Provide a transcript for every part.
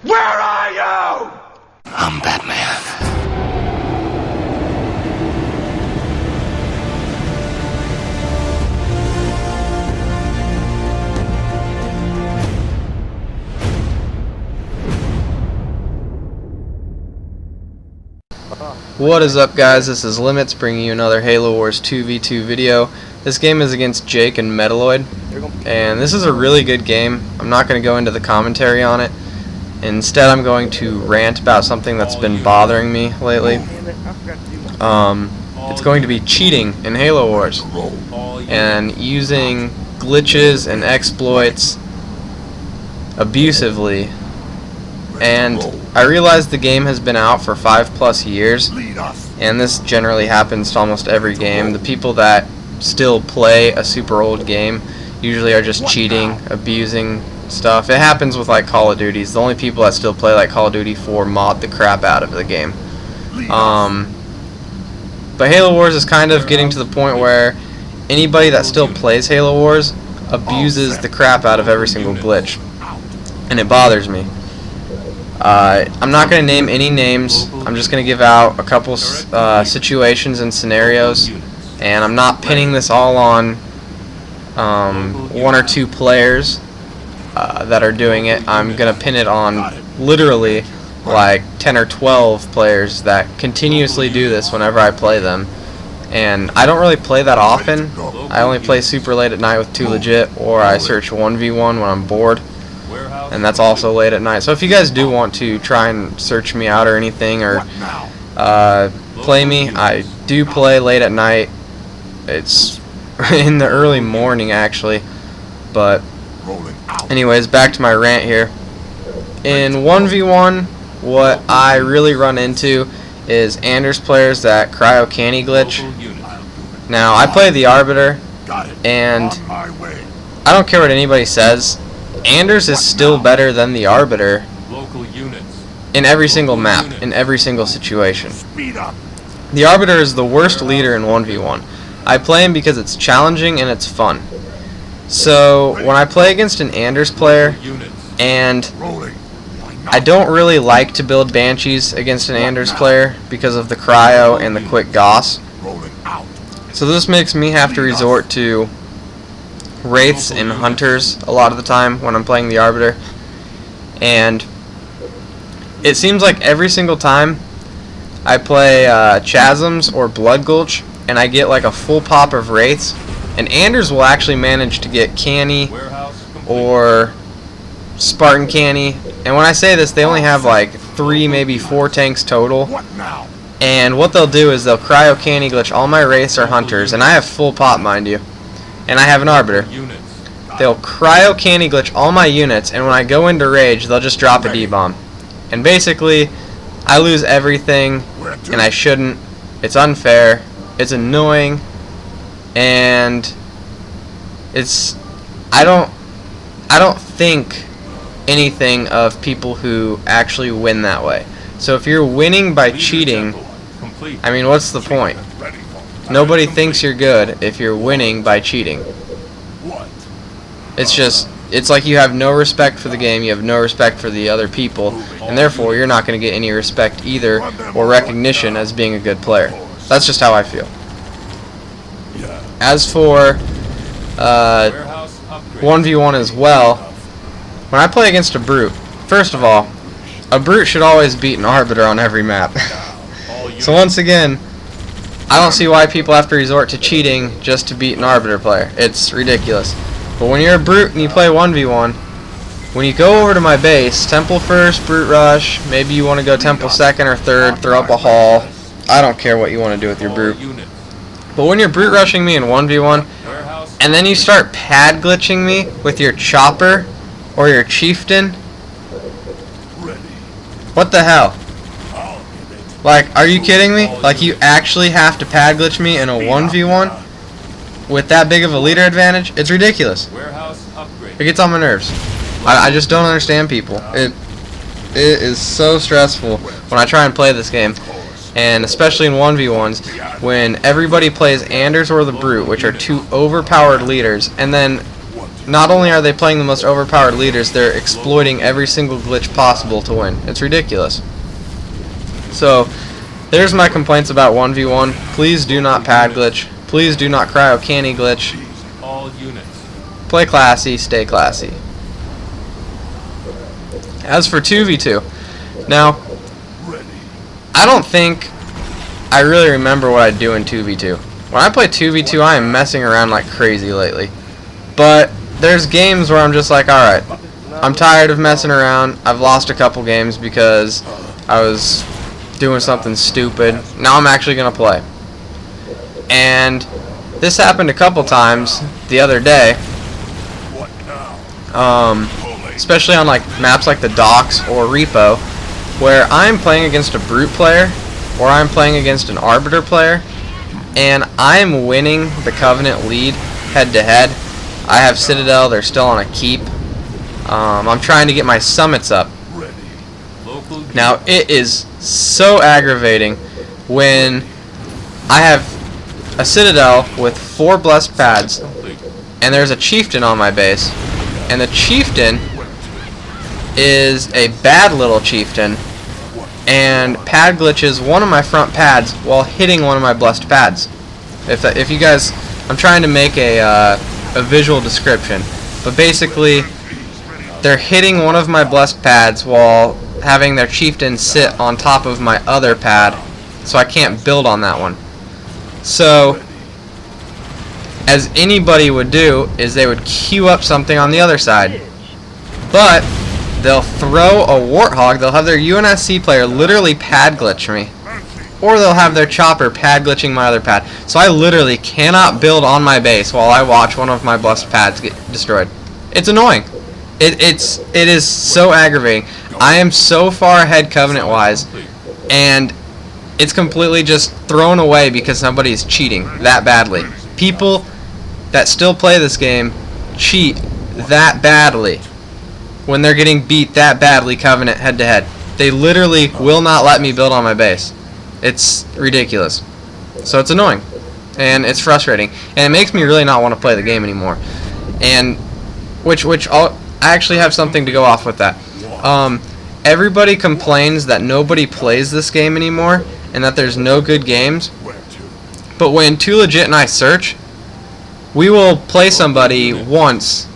Where are you? I'm Batman. What is up, guys? This is Limitz bringing you another Halo Wars 2v2 video. This game is against Jake and Metaloid, and this is a really good game. I'm not going to go into the commentary on it. Instead, I'm going to rant about something that's been bothering me lately. It's going to be cheating in Halo Wars and using glitches and exploits abusively. And I realize the game has been out for 5+ years, and this generally happens to almost every game. The people that still play a super old game usually are just cheating, abusing stuff. It happens with like Call of Duties. The only people that still play like Call of Duty 4 mod the crap out of the game. But Halo Wars is kind of getting to the point where anybody that still plays Halo Wars abuses the crap out of every single glitch, and it bothers me. I'm not going to name any names. I'm just going to give out a couple situations and scenarios, and I'm not pinning this all on one or two players that are doing it. I'm going to pin it on literally like 10 or 12 players that continuously do this whenever I play them. And I don't really play that often. I only play super late at night with 2 Legit, or I search 1v1 when I'm bored. And that's also late at night. So if you guys do want to try and search me out or anything, or play me, I do play late at night. It's in the early morning actually. But anyways, back to my rant here. In 1v1, what I really run into is Anders players that cryo canny glitch. Now I play the Arbiter, and I don't care what anybody says, Anders is still better than the Arbiter in every single map, in every single situation. The Arbiter is the worst leader in 1v1. I play him because it's challenging and it's fun. So when I play against an Anders player, and I don't really like to build Banshees against an Anders player because of the cryo and the quick Gauss. So this makes me have to resort to Wraiths and Hunters a lot of the time when I'm playing the Arbiter, and it seems like every single time I play Chasms or Blood Gulch and I get like a full pop of Wraiths, and Anders will actually manage to get Canny or Spartan Canny, and when I say this, they only have like 3, maybe 4 tanks total, and what they'll do is they'll cryo canny glitch all my Wraiths or Hunters, and I have full pop, mind you, and I have an Arbiter. They'll cryo canny glitch all my units, and when I go into rage, they'll just drop a D-bomb. And basically, I lose everything, and I shouldn't. It's unfair, it's annoying, and it's I don't think anything of people who actually win that way. So if you're winning by cheating, I mean, what's the point? Nobody thinks you're good if you're winning by cheating. It's like you have no respect for the game, you have no respect for the other people, and therefore you're not going to get any respect either, or recognition as being a good player. That's just how I feel. As for 1v1 as well, when I play against a Brute, first of all, a Brute should always beat an Arbiter on every map. So once again, I don't see why people have to resort to cheating just to beat an Arbiter player. It's ridiculous. But when you're a Brute and you play 1v1, when you go over to my base, Temple first, Brute rush, maybe you want to go Temple second or third, throw up a haul. I don't care what you want to do with your Brute. But when you're Brute rushing me in 1v1, and then you start pad glitching me with your Chopper or your Chieftain, what the hell? Like, are you kidding me? Like, you actually have to pad glitch me in a 1v1 with that big of a leader advantage? It's ridiculous. It gets on my nerves. I just don't understand people. It is so stressful when I try and play this game, and especially in 1v1s when everybody plays Anders or the Brute, which are 2 overpowered leaders, and then not only are they playing the most overpowered leaders, they're exploiting every single glitch possible to win. It's ridiculous. So, there's my complaints about 1v1. Please do not pad glitch. Please do not cryo canny glitch. All units. Play classy, stay classy. As for 2v2, now, I don't think I really remember what I do in 2v2. When I play 2v2, I am messing around like crazy lately. But there's games where I'm just like, alright, I'm tired of messing around. I've lost a couple games because I was doing something stupid. Now I'm actually going to play. And this happened a couple times the other day. Especially on like maps like the docks or repo, where I'm playing against a brute player or I'm playing against an arbiter player, and I'm winning the Covenant lead head to head. I have Citadel, they're still on a keep. I'm trying to get my summits up. Now it is so aggravating when I have a Citadel with 4 blessed pads and there's a chieftain on my base, and the chieftain is a bad little chieftain and pad glitches one of my front pads while hitting one of my blessed pads. If you guys, I'm trying to make a visual description, but basically they're hitting one of my blessed pads while having their chieftain sit on top of my other pad, so I can't build on that one. So as anybody would do is they would queue up something on the other side, but they'll throw a warthog. They'll have their UNSC player literally pad glitch me, or they'll have their chopper pad glitching my other pad. So I literally cannot build on my base while I watch one of my blessed pads get destroyed. It's annoying. It is so aggravating. I am so far ahead Covenant wise, and it's completely just thrown away because somebody's cheating that badly. People that still play this game cheat that badly when they're getting beat that badly Covenant head to head. They literally will not let me build on my base. It's ridiculous. So it's annoying and it's frustrating, and it makes me really not want to play the game anymore. And I actually have something to go off with that. Everybody complains that nobody plays this game anymore and that there's no good games. But when Too Legit and I search, we will play somebody once,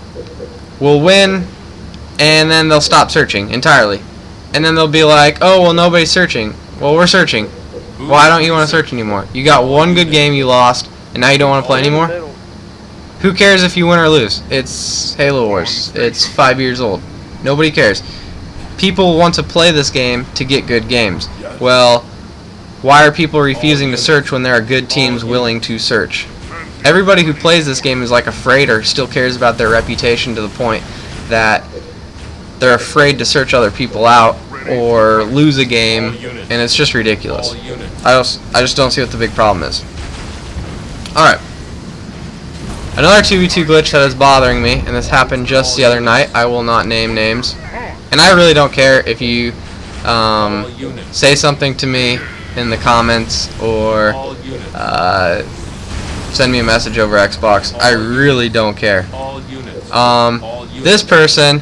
we'll win, and then they'll stop searching entirely. And then they'll be like, oh, well, nobody's searching. Well, we're searching. Why don't you want to search anymore? You got one good game you lost, and now you don't want to play anymore? Who cares if you win or lose? It's Halo Wars. It's 5 years old. Nobody cares. People want to play this game to get good games. Well, why are people refusing to search when there are good teams willing to search? Everybody who plays this game is like afraid or still cares about their reputation to the point that they're afraid to search other people out or lose a game, and it's just ridiculous. I just don't see what the big problem is. Alright. Another 2v2 glitch that is bothering me, and this happened just the other night. I will not name names. And I really don't care if you say something to me in the comments or send me a message over Xbox. I really don't care. This person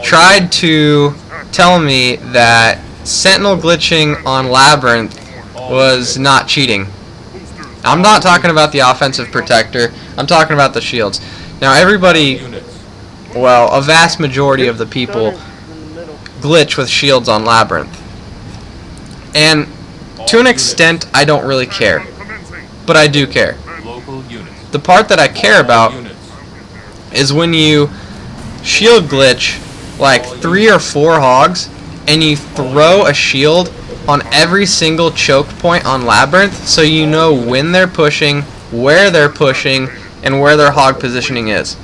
tried to tell me that Sentinel glitching on Labyrinth was not cheating. I'm not talking about the offensive protector. I'm talking about the shields. Now everybody, well, a vast majority of the people glitch with shields on Labyrinth. And to an extent, I don't really care. But I do care. The part that I care about is when you shield glitch like 3 or 4 hogs and you throw a shield on every single choke point on Labyrinth, so you know when they're pushing, where they're pushing, and where their hog positioning is.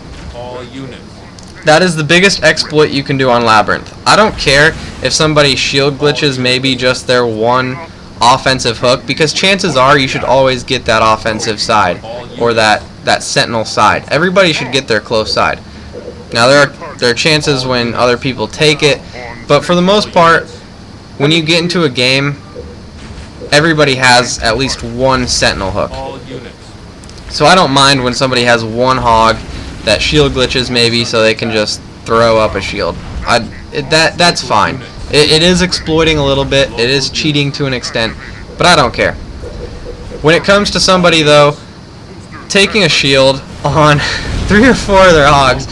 That is the biggest exploit you can do on Labyrinth. I don't care if somebody shield glitches maybe just their one offensive hook, because chances are you should always get that offensive side or that sentinel side. Everybody should get their close side. Now there are chances when other people take it, but for the most part, when you get into a game, everybody has at least one sentinel hook. So I don't mind when somebody has one hog that shield glitches maybe so they can just throw up a shield. That's fine. It is exploiting a little bit. It is cheating to an extent, but I don't care. When it comes to somebody though taking a shield on 3 or 4 of their hogs,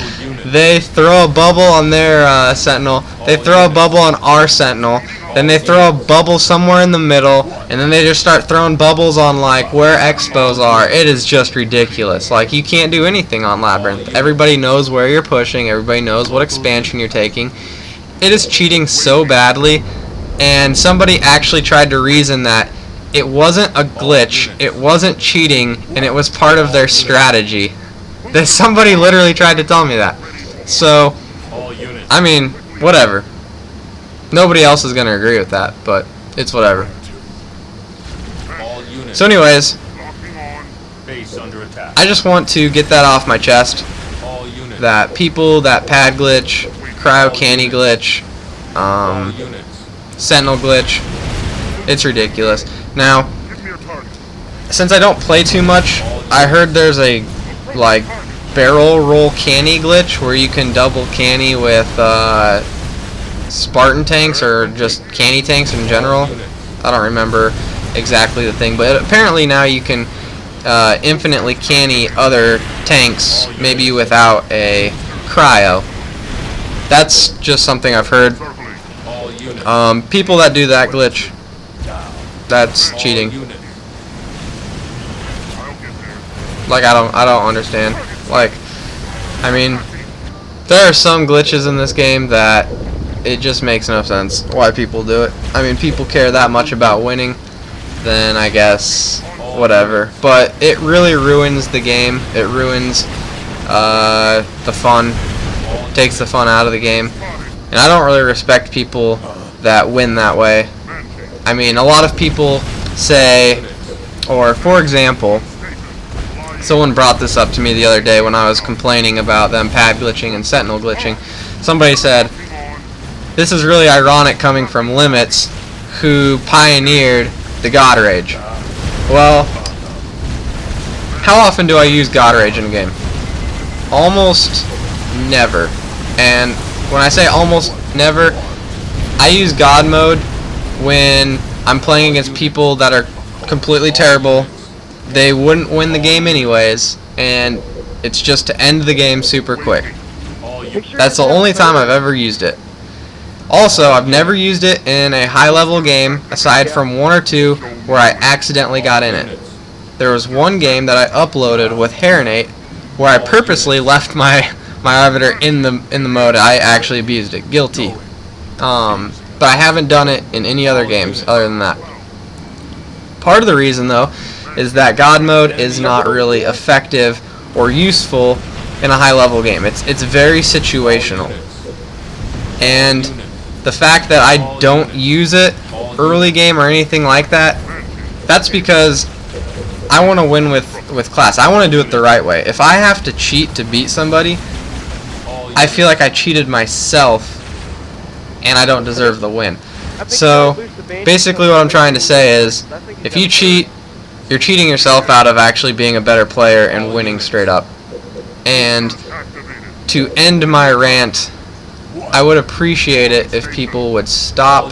they throw a bubble on their sentinel, they throw a bubble on our sentinel, then they throw a bubble somewhere in the middle, and then they just start throwing bubbles on like where expos are. It is just ridiculous. Like, you can't do anything on Labyrinth. Everybody knows where you're pushing, everybody knows what expansion you're taking. It is cheating so badly, and somebody actually tried to reason that it wasn't a glitch, it wasn't cheating, and it was part of their strategy. That somebody literally tried to tell me that. So, I mean, whatever. Nobody else is going to agree with that, but it's whatever. So anyways, I just want to get that off my chest. That people that pad glitch, cryo candy glitch, sentinel glitch, it's ridiculous. Now, since I don't play too much, I heard there's a like barrel roll canny glitch where you can double canny with Spartan tanks or just canny tanks in general. I don't remember exactly the thing, but apparently now you can infinitely canny other tanks, maybe without a cryo. That's just something I've heard. People that do that glitch, that's cheating. Like, I don't understand. Like, I mean, there are some glitches in this game that it just makes no sense why people do it. I mean, people care that much about winning, then I guess whatever. But it really ruins the game. It ruins the fun. Takes the fun out of the game. And I don't really respect people that win that way. I mean, a lot of people say, or for example, someone brought this up to me the other day when I was complaining about them pad glitching and sentinel glitching. Somebody said, this is really ironic coming from Limitz, who pioneered the God Rage. Well, how often do I use God Rage in a game? Almost never. And when I say almost never, I use God mode when I'm playing against people that are completely terrible. They wouldn't win the game anyways, and it's just to end the game super quick. That's the only time I've ever used it. Also, I've never used it in a high-level game, aside from 1 or 2 where I accidentally got in it. There was one game that I uploaded with Harinate where I purposely left my arbiter in the mode. I actually abused it. Guilty. But I haven't done it in any other games other than that. Part of the reason, though, is that God mode is not really effective or useful in a high-level game. It's very situational. And the fact that I don't use it early game or anything like that, that's because I want to win with class. I want to do it the right way. If I have to cheat to beat somebody, I feel like I cheated myself and I don't deserve the win. So basically what I'm trying to say is, if you cheat, you're cheating yourself out of actually being a better player and winning straight up. And to end my rant, I would appreciate it if people would stop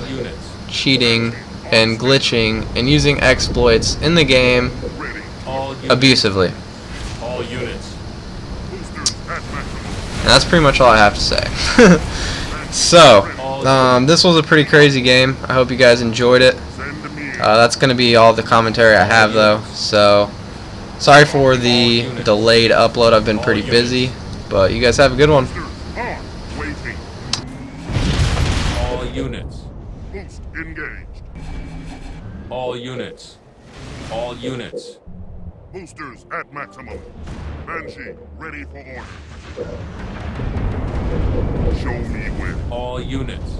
cheating and glitching and using exploits in the game abusively. And that's pretty much all I have to say. So, this was a pretty crazy game. I hope you guys enjoyed it. That's going to be all the commentary I have, though. So, sorry for the delayed upload. I've been pretty busy. But you guys have a good one. All units. Boost engaged. All units. All units. Boosters at maximum. Banshee ready for order. Show me when. All units.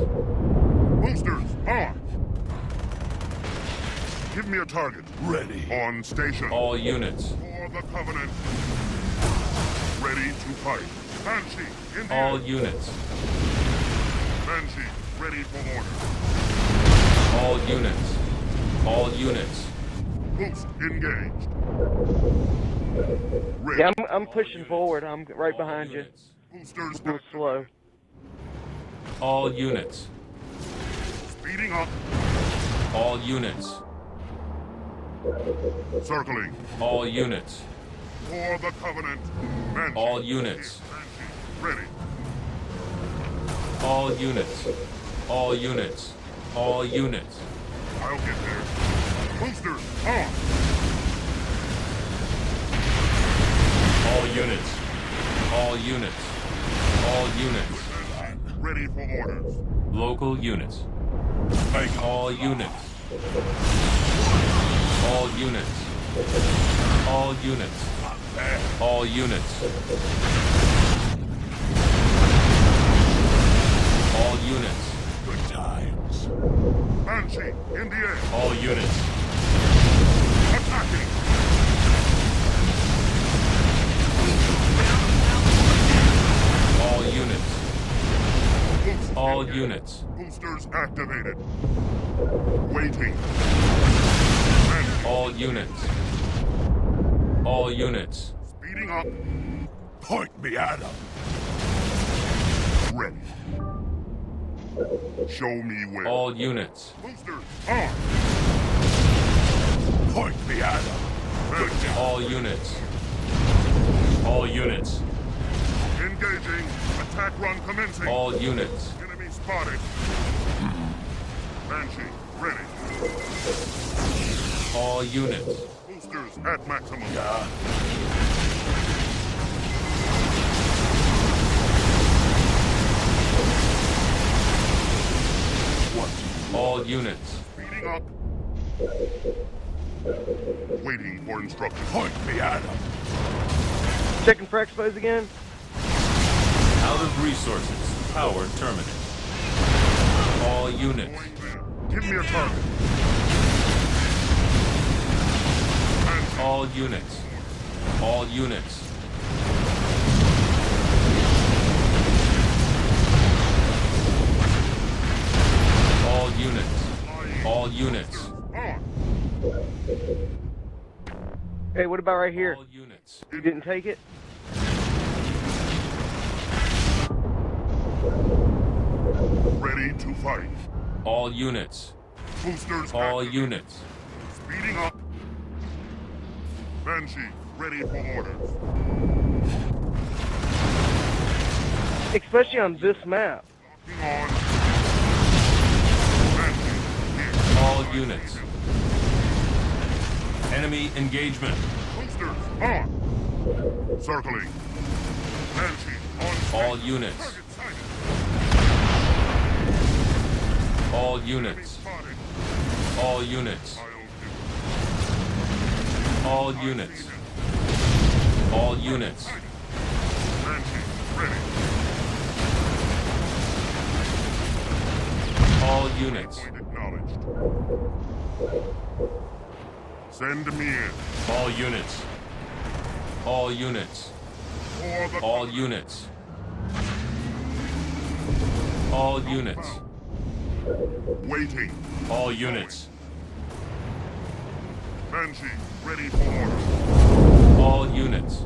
Boosters on. Give me a target. Ready. On station. All units. For the Covenant. Ready to fight. Banshee in the all air. Units. Banshee ready for order. All units. All units. Boost engaged. Ready. Yeah, I'm pushing forward. I'm right behind you. Boosters A little slow. All units. speeding up. All units. Circling. All units. For the Covenant. Banshee. All units. Banshee. Ready. All units. All units. All units. I'll get there. Boosters on. All units. All units. All units. Ready for orders. Local units. All units. All units. All units. All units. All units. Good times. Banshee in the air. All units. Attacking. All units. Boost All in the air. units. Boosters activated. Waiting. Banshee All units. All units. speeding up. Point me at him. Ready. Show me where. All units. Boosters on. Point me at him. All units. All units. Engaging. Attack run commencing. All units. Enemy spotted. Banshee ready. All units. Boosters at maximum. All units. Speeding up. Waiting for instructions. Point me at him. Checking for expos again. Out of resources. Power terminated. All units. Going there. Give me a target. Banshee. All units. All units. All units. All units. On. Hey, what about right here? All units. You didn't take it? Ready to fight. All units. Boosters All active. units. Speeding up. Banshee ready for orders. Especially on this map. Locking on. Banshee here. All units. Enemy engagement. Boosters on. Circling. Banshee on. All stage. units. Target sighted. All Enemy units. spotted. All units. I'll All do. units. All units. Banshee ready. All units. Point acknowledged. Send me in. All units. All units. For the All units. All units. waiting. All units. Banshee ready for orders. All units.